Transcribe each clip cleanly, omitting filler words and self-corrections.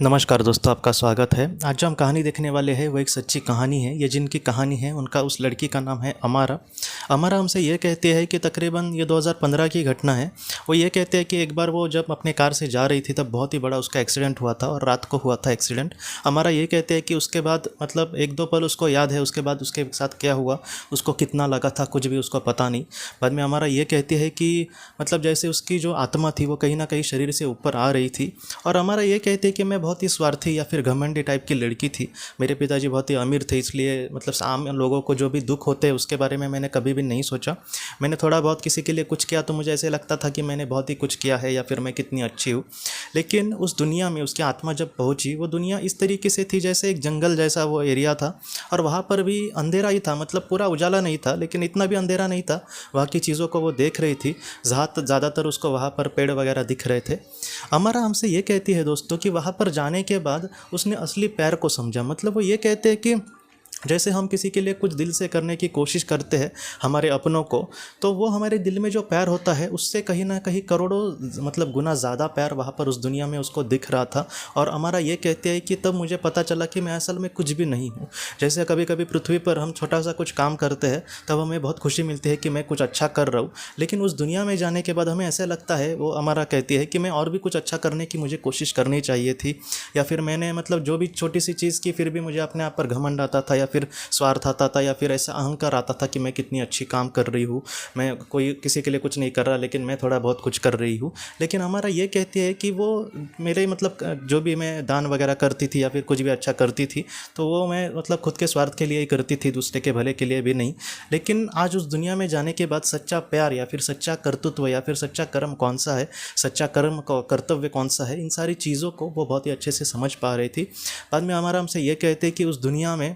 नमस्कार दोस्तों, आपका स्वागत है। आज जो हम कहानी देखने वाले हैं वो एक सच्ची कहानी है। ये जिनकी कहानी है उनका उस लड़की का नाम है अमारा। अमारा हमसे ये कहते हैं कि तकरीबन ये 2015 की घटना है। वो ये कहते हैं कि एक बार वो जब अपने कार से जा रही थी तब बहुत ही बड़ा उसका एक्सीडेंट हुआ था और रात को हुआ था एक्सीडेंट। अमारा ये कहते हैं कि उसके बाद मतलब एक दो पल उसको याद है, उसके बाद उसके साथ क्या हुआ, उसको कितना लगा था, कुछ भी उसको पता नहीं। बाद में अमारा ये कहती है कि मतलब जैसे उसकी जो आत्मा थी वो कहीं ना कहीं शरीर से ऊपर आ रही थी। और अमारा ये कहती है कि मैं बहुत ही स्वार्थी या फिर घमंडी टाइप की लड़की थी। मेरे पिताजी बहुत ही अमीर थे, इसलिए मतलब आम लोगों को जो भी दुख होते हैं उसके बारे में मैंने कभी भी नहीं सोचा। मैंने थोड़ा बहुत किसी के लिए कुछ किया तो मुझे ऐसे लगता था कि मैंने बहुत ही कुछ किया है या फिर मैं कितनी अच्छी हूँ। लेकिन उस दुनिया में उसकी आत्मा जब पहुंची, वो दुनिया इस तरीके से थी जैसे एक जंगल जैसा वो एरिया था। और वहाँ पर भी अंधेरा ही था, मतलब पूरा उजाला नहीं था लेकिन इतना भी अंधेरा नहीं था। वहाँ की चीज़ों को वो देख रही थी। ज़्यादातर उसको वहाँ पर पेड़ वगैरह दिख रहे थे। अमरा हमसे ये कहती है दोस्तों कि वहाँ पर जाने के बाद उसने असली प्यार को समझा। मतलब वो ये कहते हैं कि जैसे हम किसी के लिए कुछ दिल से करने की कोशिश करते हैं हमारे अपनों को, तो वो हमारे दिल में जो प्यार होता है उससे कहीं ना कहीं करोड़ों मतलब गुना ज़्यादा प्यार वहाँ पर उस दुनिया में उसको दिख रहा था। और हमारा ये कहते हैं कि तब मुझे पता चला कि मैं असल में कुछ भी नहीं हूँ। जैसे कभी कभी पृथ्वी पर हम छोटा सा कुछ काम करते हैं तब हमें बहुत खुशी मिलती है कि मैं कुछ अच्छा कर रहा हूँ, लेकिन उस दुनिया में जाने के बाद हमें ऐसा लगता है, वो हमारा कहती है कि मैं और भी कुछ अच्छा करने की मुझे कोशिश करनी चाहिए थी। या फिर मैंने मतलब जो भी छोटी सी चीज़ की फिर भी मुझे अपने आप पर घमंड आता था या फिर स्वार्थ आता था या फिर ऐसा अहंकार आता था कि मैं कितनी अच्छी काम कर रही हूँ, मैं कोई किसी के लिए कुछ नहीं कर रहा लेकिन मैं थोड़ा बहुत कुछ कर रही हूँ। लेकिन हमारा ये कहती है कि वो मेरे मतलब जो भी मैं दान वगैरह करती थी या फिर कुछ भी अच्छा करती थी तो वो मैं मतलब खुद के स्वार्थ के लिए ही करती थी, दूसरे के भले के लिए भी नहीं। लेकिन आज उस दुनिया में जाने के बाद सच्चा प्यार या फिर सच्चा कर्तृत्व या फिर सच्चा कर्म कौन सा है, सच्चा कर्म कर्तव्य कौन सा है, इन सारी चीज़ों को वो बहुत ही अच्छे से समझ पा रही थी। बाद में हमारा हमसे ये कहते कि उस दुनिया में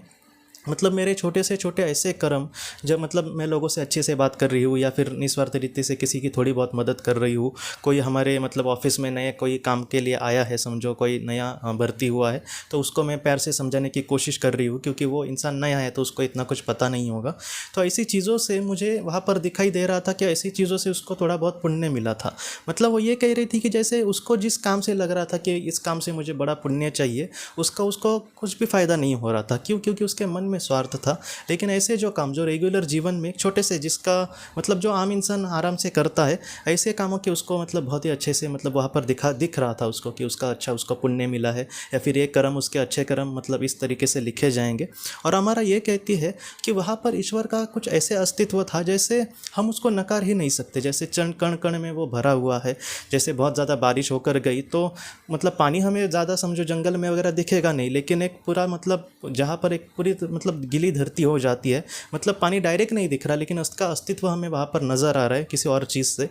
मतलब मेरे छोटे से छोटे ऐसे कर्म, जब मतलब मैं लोगों से अच्छे से बात कर रही हूँ या फिर निस्वार्थ रीति से किसी की थोड़ी बहुत मदद कर रही हूँ, कोई हमारे मतलब ऑफिस में नए कोई काम के लिए आया है, समझो कोई नया भर्ती हुआ है तो उसको मैं प्यार से समझाने की कोशिश कर रही हूँ क्योंकि वो इंसान नया है तो उसको इतना कुछ पता नहीं होगा। तो ऐसी चीज़ों से मुझे वहाँ पर दिखाई दे रहा था कि ऐसी चीज़ों से उसको थोड़ा बहुत पुण्य मिला था। मतलब वो ये कह रही थी कि जैसे उसको जिस काम से लग रहा था कि इस काम से मुझे बड़ा पुण्य चाहिए, उसका उसको कुछ भी फ़ायदा नहीं हो रहा था। क्यों? क्योंकि उसके मन में स्वार्थ था। लेकिन ऐसे जो काम जो रेगुलर जीवन में छोटे से जिसका मतलब जो आम इंसान आराम से करता है, ऐसे कामों के उसको मतलब बहुत ही अच्छे से मतलब वहाँ पर दिख रहा था उसको कि उसका अच्छा उसको पुण्य मिला है या फिर ये कर्म उसके अच्छे कर्म मतलब इस तरीके से लिखे जाएंगे। और हमारा ये कहती है कि वहाँ पर ईश्वर का कुछ ऐसे अस्तित्व था जैसे हम उसको नकार ही नहीं सकते। जैसे चण कण कण में वो भरा हुआ है। जैसे बहुत ज़्यादा बारिश होकर गई तो मतलब पानी हमें ज़्यादा समझो जंगल में वगैरह दिखेगा नहीं, लेकिन एक पूरा मतलब जहाँ पर एक पूरी मतलब गीली धरती हो जाती है, मतलब पानी डायरेक्ट नहीं दिख रहा लेकिन उसका अस्तित्व हमें वहाँ पर नज़र आ रहा है किसी और चीज़ से।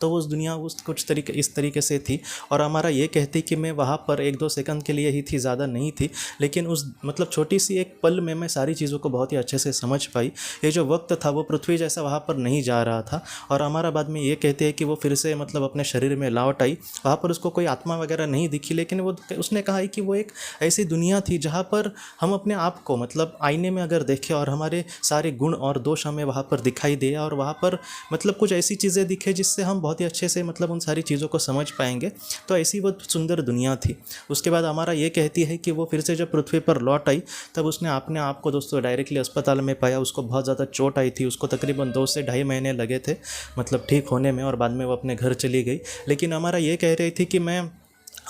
तो उस दुनिया उस कुछ तरीके इस तरीके से थी। और हमारा ये कहती कि मैं वहाँ पर एक दो सेकंड के लिए ही थी, ज़्यादा नहीं थी, लेकिन उस मतलब छोटी सी एक पल में मैं सारी चीज़ों को बहुत ही अच्छे से समझ पाई। ये जो वक्त था वो पृथ्वी जैसा वहाँ पर नहीं जा रहा था। और हमारा बाद में ये कहते हैं कि वो फिर से मतलब अपने शरीर में लौट आई। वहाँ पर उसको कोई आत्मा वगैरह नहीं दिखी, लेकिन वो उसने कहा है कि वो एक ऐसी दुनिया थी जहाँ पर हम अपने आप को मतलब आईने में अगर देखें और हमारे सारे गुण और दोष हमें वहाँ पर दिखाई दे और वहाँ पर मतलब कुछ ऐसी चीज़ें दिखे जिससे हम बहुत ही अच्छे से मतलब उन सारी चीज़ों को समझ पाएंगे। तो ऐसी वो सुंदर दुनिया थी। उसके बाद हमारा ये कहती है कि वो फिर से जब पृथ्वी पर लौट आई तब उसने अपने आप को दोस्तों डायरेक्टली अस्पताल में पाया। उसको बहुत ज़्यादा चोट आई थी, उसको तकरीबन 2 से ढाई महीने लगे थे मतलब ठीक होने में, और बाद में वो अपने घर चली गई। लेकिन हमारा ये कह रही थी कि मैं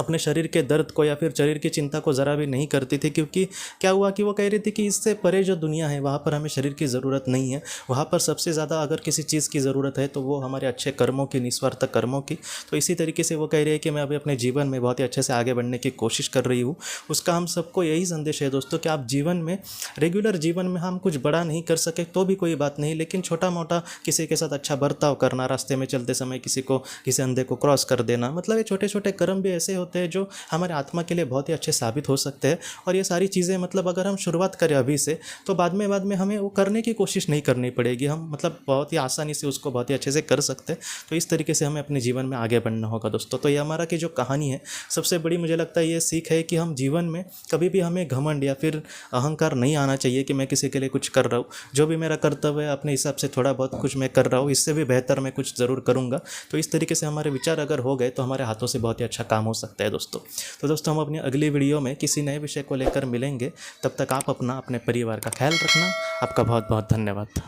अपने शरीर के दर्द को या फिर शरीर की चिंता को ज़रा भी नहीं करती थी, क्योंकि क्या हुआ कि वो कह रही थी कि इससे परे जो दुनिया है वहाँ पर हमें शरीर की ज़रूरत नहीं है। वहाँ पर सबसे ज़्यादा अगर किसी चीज़ की ज़रूरत है तो वो हमारे अच्छे कर्मों की, निस्वार्थ कर्मों की। तो इसी तरीके से वो कह रही है कि मैं अभी अपने जीवन में बहुत ही अच्छे से आगे बढ़ने की कोशिश कर रही हूँ। उसका हम सबको यही संदेश है दोस्तों कि आप जीवन में रेगुलर जीवन में हम कुछ बड़ा नहीं कर सके तो भी कोई बात नहीं, लेकिन छोटा मोटा किसी के साथ अच्छा बर्ताव करना, रास्ते में चलते समय किसी अंधे को क्रॉस कर देना, मतलब ये छोटे छोटे कर्म भी ऐसे होते हैं जो हमारे आत्मा के लिए बहुत ही अच्छे साबित हो सकते हैं। और ये सारी चीज़ें मतलब अगर हम शुरुआत करें अभी से तो बाद में हमें वो करने की कोशिश नहीं करनी पड़ेगी। हम मतलब बहुत ही आसानी से उसको बहुत ही अच्छे से कर सकते हैं। तो इस तरीके से हमें अपने जीवन में आगे बढ़ना होगा दोस्तों। तो ये हमारा की जो कहानी है, सबसे बड़ी मुझे लगता है ये सीख है कि हम जीवन में कभी भी हमें घमंड या फिर अहंकार नहीं आना चाहिए कि मैं किसी के लिए कुछ कर रहा हूँ। जो भी मेरा कर्तव्य है अपने हिसाब से थोड़ा बहुत कुछ मैं कर रहा हूँ, इससे भी बेहतर मैं कुछ ज़रूर करूँगा। तो इस तरीके से हमारे विचार अगर हो गए तो हमारे हाथों से बहुत ही अच्छा काम हो सकता है। सकता है दोस्तों। तो दोस्तों हम अपनी अगली वीडियो में किसी नए विषय को लेकर मिलेंगे। तब तक आप अपने परिवार का ख्याल रखना। आपका बहुत बहुत धन्यवाद।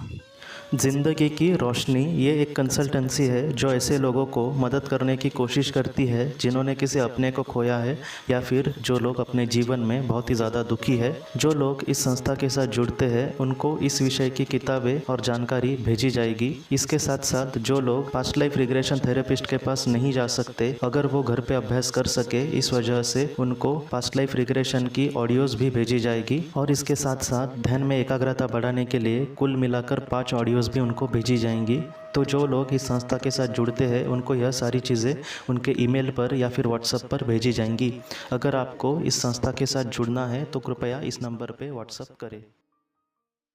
ज़िंदगी की रोशनी ये एक कंसल्टेंसी है जो ऐसे लोगों को मदद करने की कोशिश करती है जिन्होंने किसी अपने को खोया है या फिर जो लोग अपने जीवन में बहुत ही ज़्यादा दुखी है। जो लोग इस संस्था के साथ जुड़ते हैं उनको इस विषय की किताबें और जानकारी भेजी जाएगी। इसके साथ साथ जो लोग पास्ट लाइफ रिग्रेशन थेरेपिस्ट के पास नहीं जा सकते, अगर वो घर पे अभ्यास कर सके, इस वजह से उनको पास्ट लाइफ रिग्रेशन की ऑडियोज़ भी भेजी जाएगी। और इसके साथ साथ ध्यान में एकाग्रता बढ़ाने के लिए कुल मिलाकर 5 ऑडियोज़ भी उनको भेजी जाएंगी। तो जो लोग इस संस्था के साथ जुड़ते हैं उनको यह सारी चीज़ें उनके ईमेल पर या फिर व्हाट्सएप पर भेजी जाएंगी। अगर आपको इस संस्था के साथ जुड़ना है तो कृपया इस नंबर पे व्हाट्सएप करें।